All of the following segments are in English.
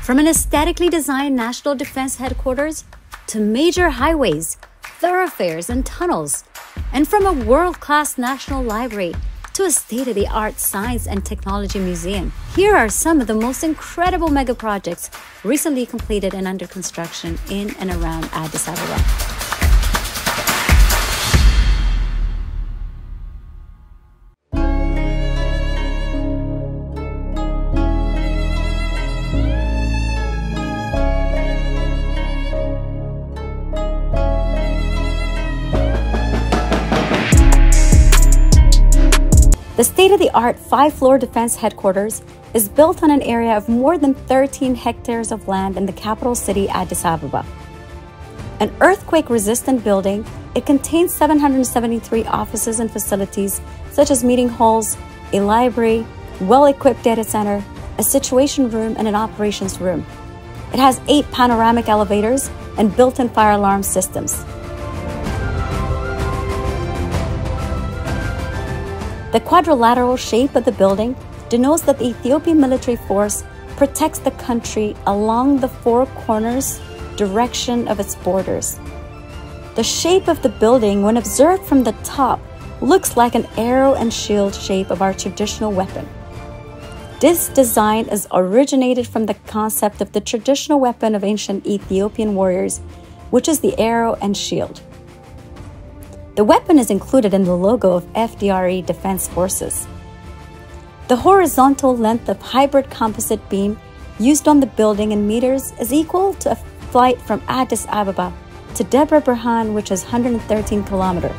From an aesthetically designed national defense headquarters to major highways, thoroughfares, and tunnels, and from a world-class national library to a state-of-the-art science and technology museum, here are some of the most incredible megaprojects recently completed and under construction in and around Addis Ababa. The state-of-the-art 5-floor defense headquarters is built on an area of more than 13 hectares of land in the capital city, Addis Ababa. An earthquake-resistant building, it contains 773 offices and facilities such as meeting halls, a library, well-equipped data center, a situation room, and an operations room. It has 8 panoramic elevators and built-in fire alarm systems. The quadrilateral shape of the building denotes that the Ethiopian military force protects the country along the 4 corners direction of its borders. The shape of the building, when observed from the top, looks like an arrow and shield shape of our traditional weapon. This design is originated from the concept of the traditional weapon of ancient Ethiopian warriors, which is the arrow and shield. The weapon is included in the logo of FDRE Defense Forces. The horizontal length of hybrid composite beam used on the building in meters is equal to a flight from Addis Ababa to Debre Birhan, which is 113 kilometers.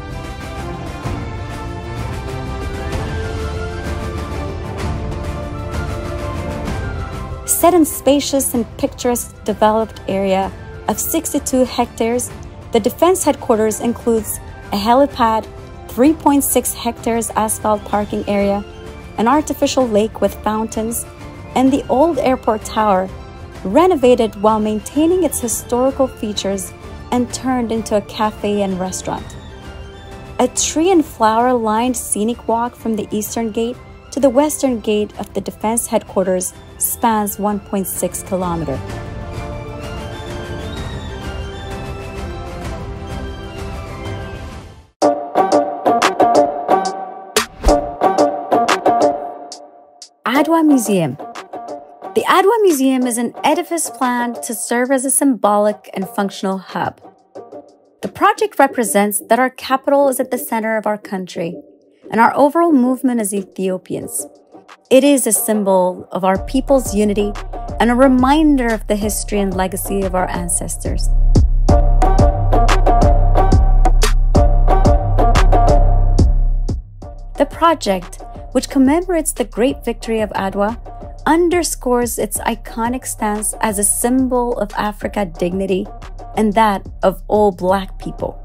Set in spacious and picturesque developed area of 62 hectares, the defense headquarters includes a helipad, 3.6 hectares asphalt parking area, an artificial lake with fountains, and the old airport tower, renovated while maintaining its historical features and turned into a cafe and restaurant. A tree and flower-lined scenic walk from the eastern gate to the western gate of the defense headquarters spans 1.6 kilometers. Adwa Museum. The Adwa Museum is an edifice planned to serve as a symbolic and functional hub. The project represents that our capital is at the center of our country, and our overall movement as Ethiopians. It is a symbol of our people's unity and a reminder of the history and legacy of our ancestors. The project, which commemorates the great victory of Adwa, underscores its iconic stance as a symbol of African dignity and that of all Black people.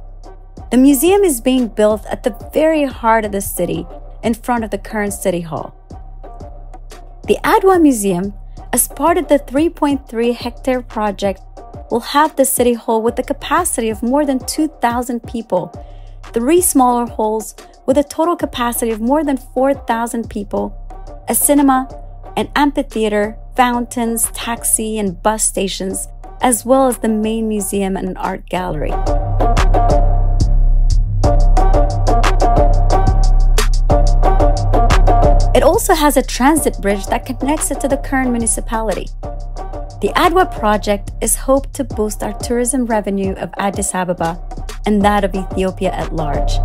The museum is being built at the very heart of the city, in front of the current City Hall. The Adwa Museum, as part of the 3.3 hectare project, will have the City Hall with a capacity of more than 2,000 people, 3 smaller halls with a total capacity of more than 4,000 people, a cinema, an amphitheater, fountains, taxi and bus stations, as well as the main museum and an art gallery. It also has a transit bridge that connects it to the current municipality. The Adwa project is hoped to boost our tourism revenue of Addis Ababa and that of Ethiopia at large.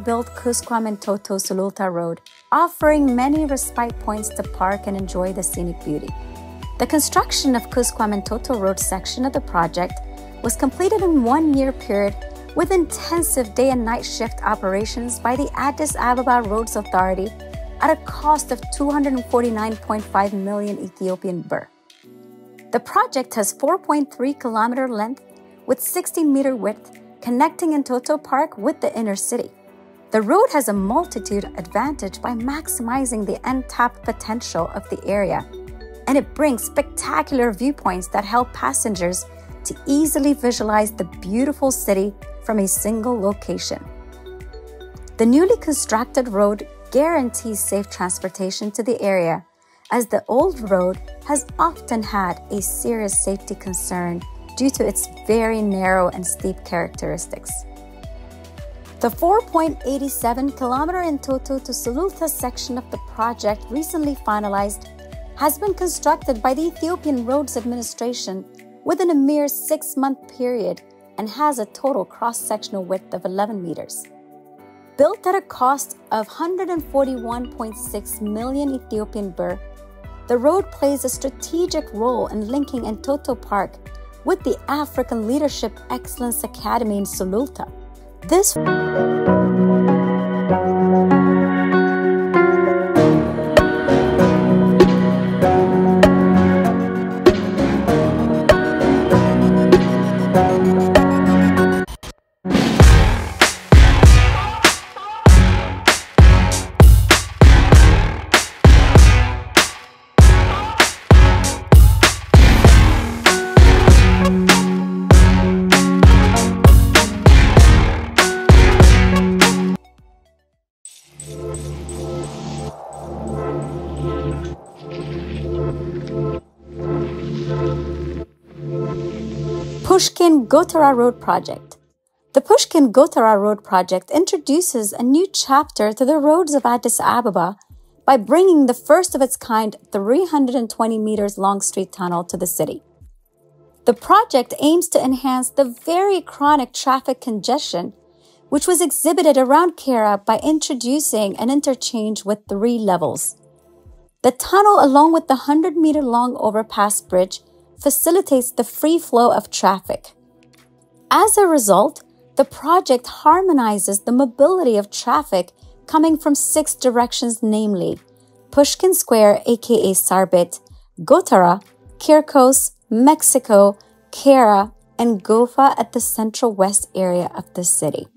Built Kuskwamentoto Sululta Road, offering many respite points to park and enjoy the scenic beauty. The construction of Kuskwamentoto Road section of the project was completed in 1-year period with intensive day and night shift operations by the Addis Ababa Roads Authority at a cost of 249.5 million Ethiopian birr. The project has 4.3 kilometer length with 60-meter width connecting Entoto Park with the inner city. The road has a multitude advantage by maximizing the untapped potential of the area, and it brings spectacular viewpoints that help passengers to easily visualize the beautiful city from a single location. The newly constructed road guarantees safe transportation to the area, as the old road has often had a serious safety concern due to its very narrow and steep characteristics. The 4.87-kilometer Entoto to Sululta section of the project, recently finalized, has been constructed by the Ethiopian Roads Administration within a mere 6-month period and has a total cross-sectional width of 11 meters. Built at a cost of 141.6 million Ethiopian birr, the road plays a strategic role in linking Entoto Park with the African Leadership Excellence Academy in Sululta. This Pushkin-Gotara Road Project. The Pushkin-Gotara Road Project introduces a new chapter to the roads of Addis Ababa by bringing the first of its kind 320 meters long street tunnel to the city. The project aims to enhance the very chronic traffic congestion which was exhibited around Kara by introducing an interchange with 3 levels. The tunnel, along with the 100-meter long overpass bridge, facilitates the free flow of traffic. As a result, the project harmonizes the mobility of traffic coming from 6 directions, namely Pushkin Square, aka Sarbit, Gotara, Kirkos, Mexico, Kara, and Gofa at the central west area of the city.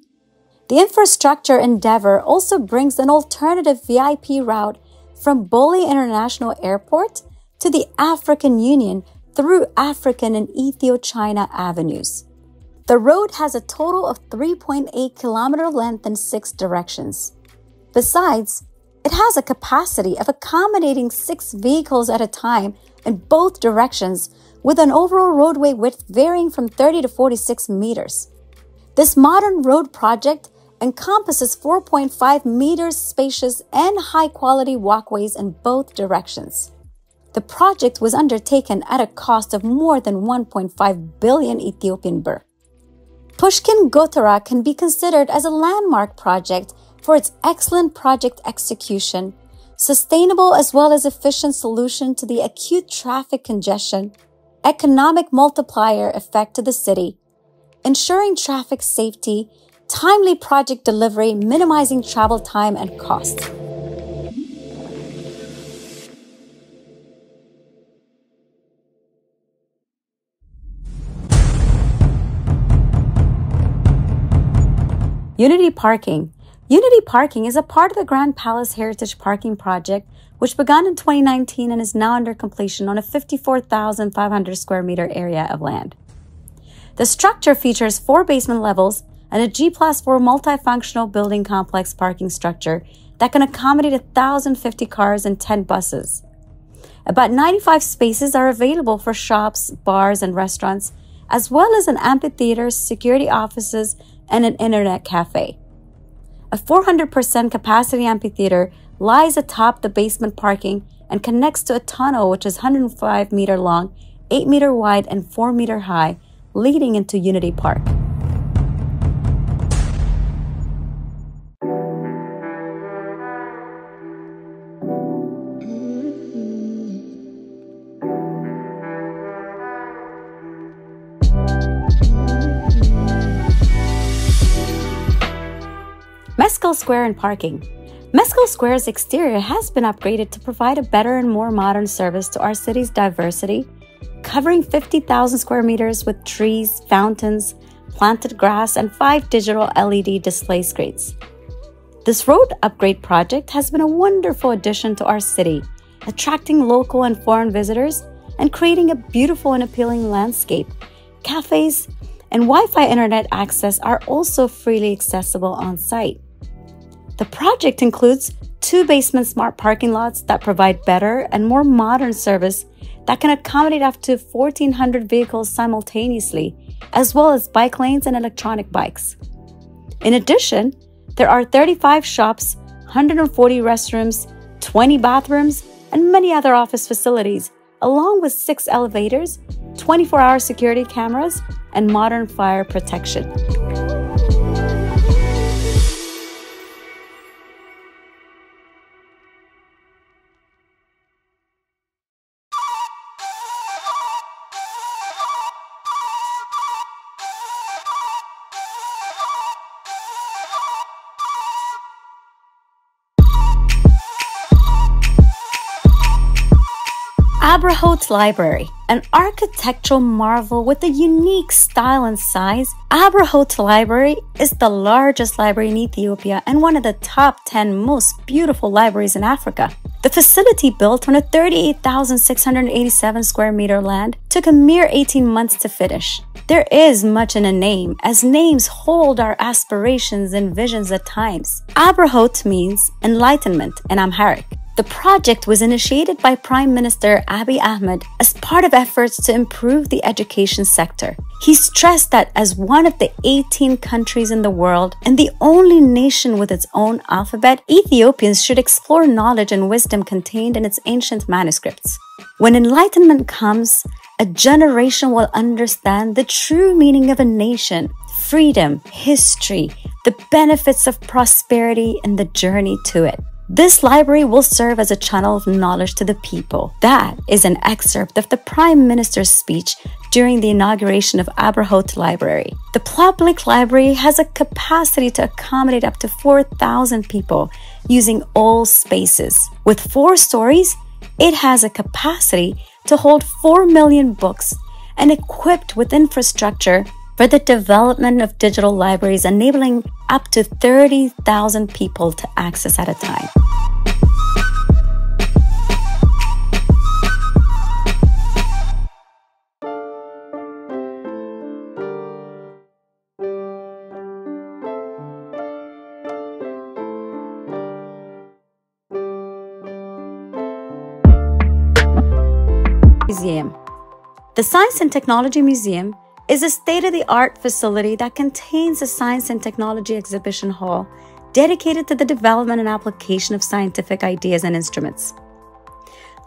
The infrastructure endeavor also brings an alternative VIP route from Bole International Airport to the African Union through African and Ethio-China avenues. The road has a total of 3.8-kilometer length in 6 directions. Besides, it has a capacity of accommodating 6 vehicles at a time in both directions, with an overall roadway width varying from 30 to 46 meters. This modern road project encompasses 4.5 meters spacious and high-quality walkways in both directions. The project was undertaken at a cost of more than 1.5 billion Ethiopian birr. Pushkin-Gotara can be considered as a landmark project for its excellent project execution, sustainable as well as efficient solution to the acute traffic congestion, economic multiplier effect to the city, ensuring traffic safety, timely project delivery, minimizing travel time and cost. Unity Parking. Unity Parking is a part of the Grand Palace Heritage Parking Project, which began in 2019 and is now under completion on a 54,500 square meter area of land. The structure features 4 basement levels and a G+4 multifunctional building complex parking structure that can accommodate 1,050 cars and 10 buses. About 95 spaces are available for shops, bars, and restaurants, as well as an amphitheater, security offices, and an internet cafe. A 400% capacity amphitheater lies atop the basement parking and connects to a tunnel which is 105 meter long, 8 meter wide, and 4 meter high, leading into Unity Park. Mescal Square and parking. Mescal Square's exterior has been upgraded to provide a better and more modern service to our city's diversity, covering 50,000 square meters with trees, fountains, planted grass, and 5 digital LED display screens. This road upgrade project has been a wonderful addition to our city, attracting local and foreign visitors and creating a beautiful and appealing landscape. Cafes and Wi-Fi internet access are also freely accessible on site. The project includes 2 basement smart parking lots that provide better and more modern service that can accommodate up to 1,400 vehicles simultaneously, as well as bike lanes and electronic bikes. In addition, there are 35 shops, 140 restrooms, 20 bathrooms, and many other office facilities, along with 6 elevators, 24-hour security cameras, and modern fire protection. Abrahot Library, an architectural marvel with a unique style and size. Abrahot Library is the largest library in Ethiopia and one of the top 10 most beautiful libraries in Africa. The facility, built on a 38,687 square meter land, took a mere 18 months to finish. There is much in a name, as names hold our aspirations and visions at times. Abrahot means enlightenment in Amharic. The project was initiated by Prime Minister Abiy Ahmed as part of efforts to improve the education sector. He stressed that as one of the 18 countries in the world and the only nation with its own alphabet, Ethiopians should explore knowledge and wisdom contained in its ancient manuscripts. When enlightenment comes, a generation will understand the true meaning of a nation, freedom, history, the benefits of prosperity, and the journey to it. This library will serve as a channel of knowledge to the people. That is an excerpt of the Prime Minister's speech during the inauguration of Abrahot Library. The public library has a capacity to accommodate up to 4,000 people using all spaces. With 4 stories, it has a capacity to hold 4 million books and equipped with infrastructure for the development of digital libraries, enabling up to 30,000 people to access at a time. Museum. The Science and Technology Museum is a state-of-the-art facility that contains a science and technology exhibition hall dedicated to the development and application of scientific ideas and instruments.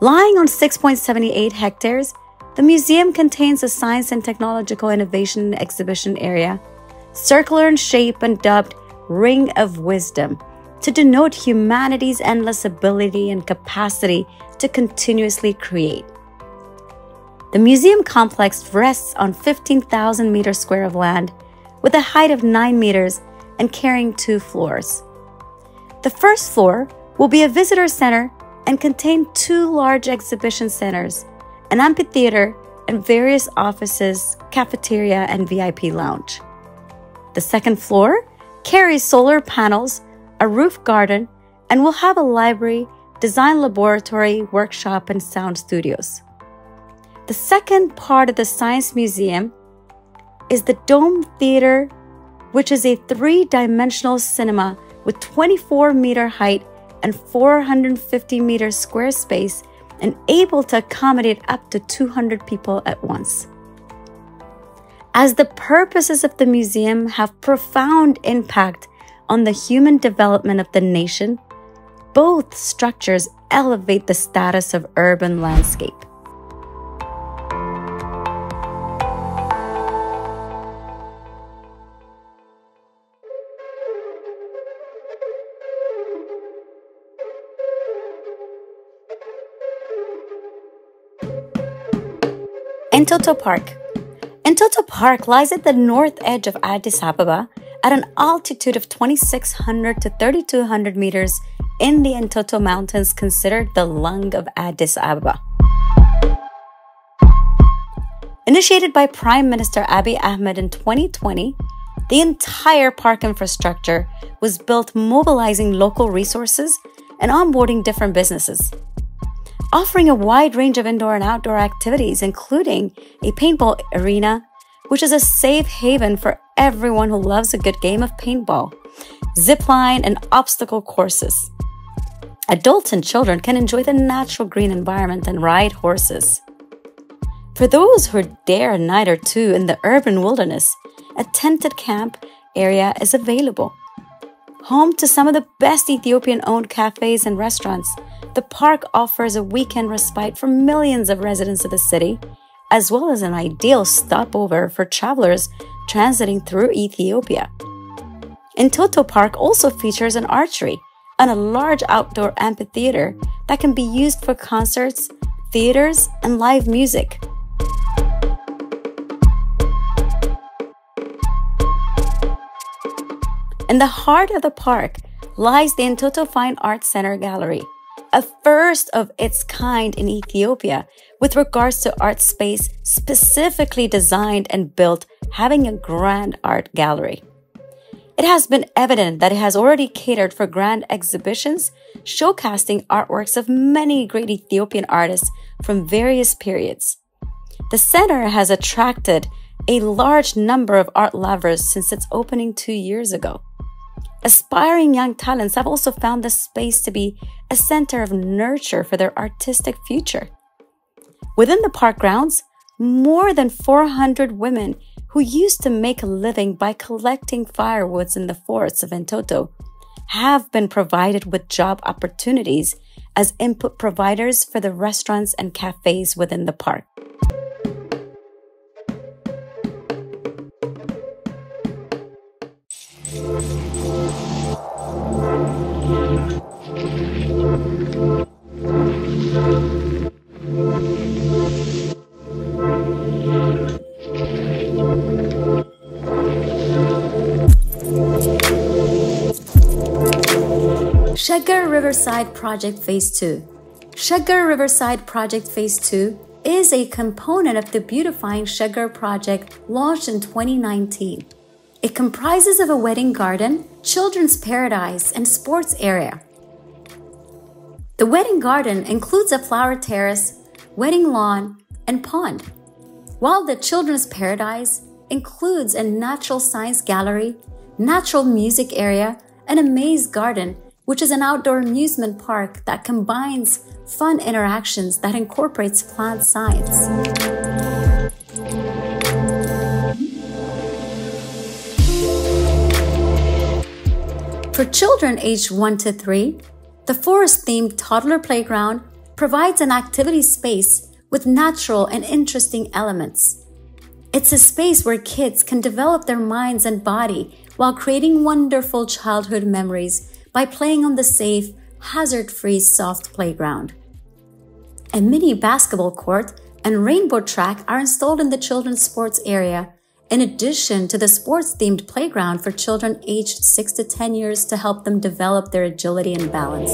Lying on 6.78 hectares, the museum contains a science and technological innovation exhibition area, circular in shape and dubbed Ring of Wisdom, to denote humanity's endless ability and capacity to continuously create. The museum complex rests on 15,000 meters square of land with a height of 9 meters and carrying 2 floors. The first floor will be a visitor center and contain 2 large exhibition centers, an amphitheater, and various offices, cafeteria, and VIP lounge. The second floor carries solar panels, a roof garden, and will have a library, design laboratory, workshop, and sound studios. The second part of the Science Museum is the Dome Theater, which is a 3-dimensional cinema with 24-meter height and 450-meter square space and able to accommodate up to 200 people at once. As the purposes of the museum have profound impact on the human development of the nation, both structures elevate the status of urban landscape. Entoto Park. Entoto Park lies at the north edge of Addis Ababa at an altitude of 2,600 to 3,200 meters in the Entoto Mountains, considered the lung of Addis Ababa. Initiated by Prime Minister Abiy Ahmed in 2020, the entire park infrastructure was built mobilizing local resources and onboarding different businesses, offering a wide range of indoor and outdoor activities, including a paintball arena, which is a safe haven for everyone who loves a good game of paintball, zipline, and obstacle courses. Adults and children can enjoy the natural green environment and ride horses. For those who dare a night or two in the urban wilderness, a tented camp area is available. Home to some of the best Ethiopian-owned cafes and restaurants, the park offers a weekend respite for millions of residents of the city, as well as an ideal stopover for travelers transiting through Ethiopia. Entoto Park also features an archery and a large outdoor amphitheater that can be used for concerts, theaters, and live music. In the heart of the park lies the Entoto Fine Arts Center Gallery, a first of its kind in Ethiopia with regards to art space specifically designed and built having a grand art gallery. It has been evident that it has already catered for grand exhibitions, showcasing artworks of many great Ethiopian artists from various periods. The center has attracted a large number of art lovers since its opening 2 years ago. Aspiring young talents have also found the space to be a center of nurture for their artistic future. Within the park grounds, more than 400 women who used to make a living by collecting firewoods in the forests of Entoto have been provided with job opportunities as input providers for the restaurants and cafes within the park. Shaggar Riverside Project Phase 2. Shaggar Riverside Project Phase 2 is a component of the Beautifying Shaggar project launched in 2019. It comprises of a wedding garden, children's paradise, and sports area. The wedding garden includes a flower terrace, wedding lawn, and pond, while the children's paradise includes a natural science gallery, natural music area, and a maze garden, which is an outdoor amusement park that combines fun interactions that incorporates plant science. For children aged 1 to 3, the forest-themed toddler playground provides an activity space with natural and interesting elements. It's a space where kids can develop their minds and body while creating wonderful childhood memories by playing on the safe, hazard-free soft playground. A mini basketball court and rainbow track are installed in the children's sports area, in addition to the sports-themed playground for children aged 6 to 10 years to help them develop their agility and balance.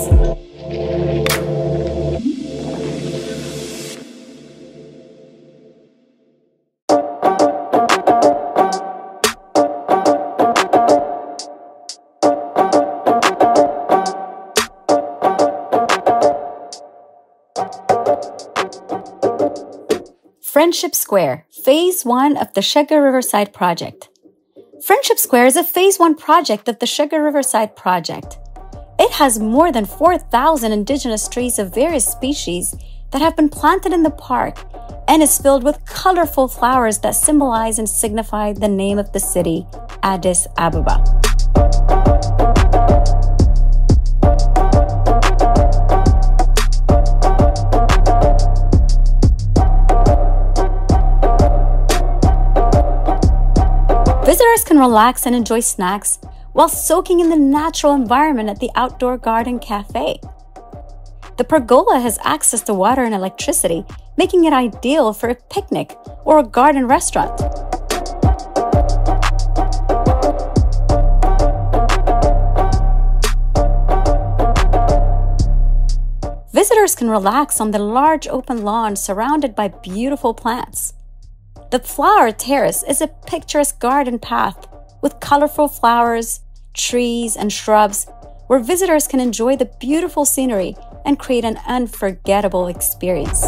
Friendship Square, Phase 1 of the Shaggar Riverside Project. Friendship Square is a Phase 1 project of the Shaggar Riverside Project. It has more than 4,000 indigenous trees of various species that have been planted in the park and is filled with colorful flowers that symbolize and signify the name of the city, Addis Ababa. Visitors can relax and enjoy snacks while soaking in the natural environment at the outdoor garden cafe. The pergola has access to water and electricity, making it ideal for a picnic or a garden restaurant. Visitors can relax on the large open lawn surrounded by beautiful plants. The flower terrace is a picturesque garden path with colorful flowers, trees, and shrubs where visitors can enjoy the beautiful scenery and create an unforgettable experience.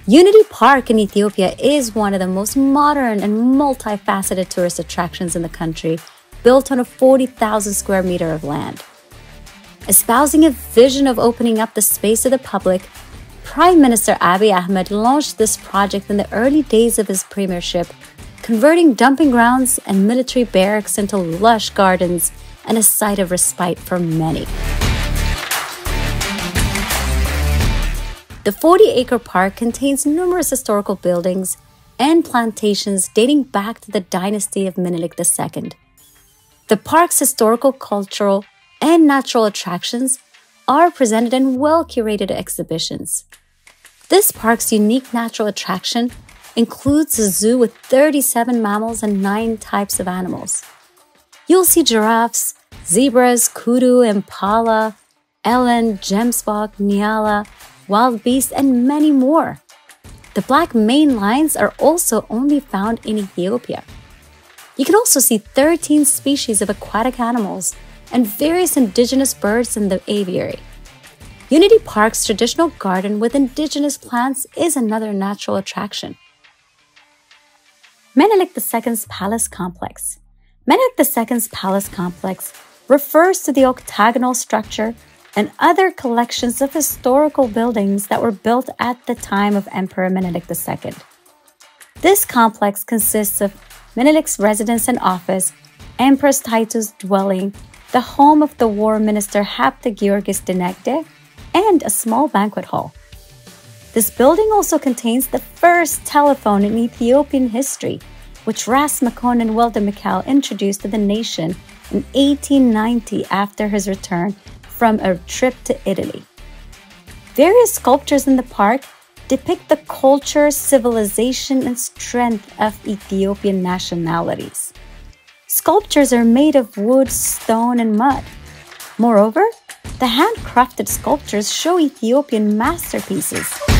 Unity Park in Ethiopia is one of the most modern and multifaceted tourist attractions in the country, built on a 40,000 square meter of land. Espousing a vision of opening up the space to the public, Prime Minister Abiy Ahmed launched this project in the early days of his premiership, converting dumping grounds and military barracks into lush gardens and a site of respite for many. The 40-acre park contains numerous historical buildings and plantations dating back to the dynasty of Menelik II. The park's historical, cultural, and natural attractions are presented in well-curated exhibitions. This park's unique natural attraction includes a zoo with 37 mammals and 9 types of animals. You'll see giraffes, zebras, kudu, impala, eland, gemsbok, nyala, wild beasts, and many more. The black maned lions are also only found in Ethiopia. You can also see 13 species of aquatic animals and various indigenous birds in the aviary. Unity Park's traditional garden with indigenous plants is another natural attraction. Menelik II's Palace Complex. Menelik II's Palace Complex refers to the octagonal structure and other collections of historical buildings that were built at the time of Emperor Menelik II. This complex consists of Menelik's residence and office, Empress Taitu's dwelling, the home of the war minister Hapte Georgis Dinegde, and a small banquet hall. This building also contains the first telephone in Ethiopian history, which Ras Makonnen Wilde Mikhail introduced to the nation in 1890 after his return from a trip to Italy. Various sculptures in the park depict the culture, civilization, and strength of Ethiopian nationalities. Sculptures are made of wood, stone, and mud. Moreover, the handcrafted sculptures show Ethiopian masterpieces.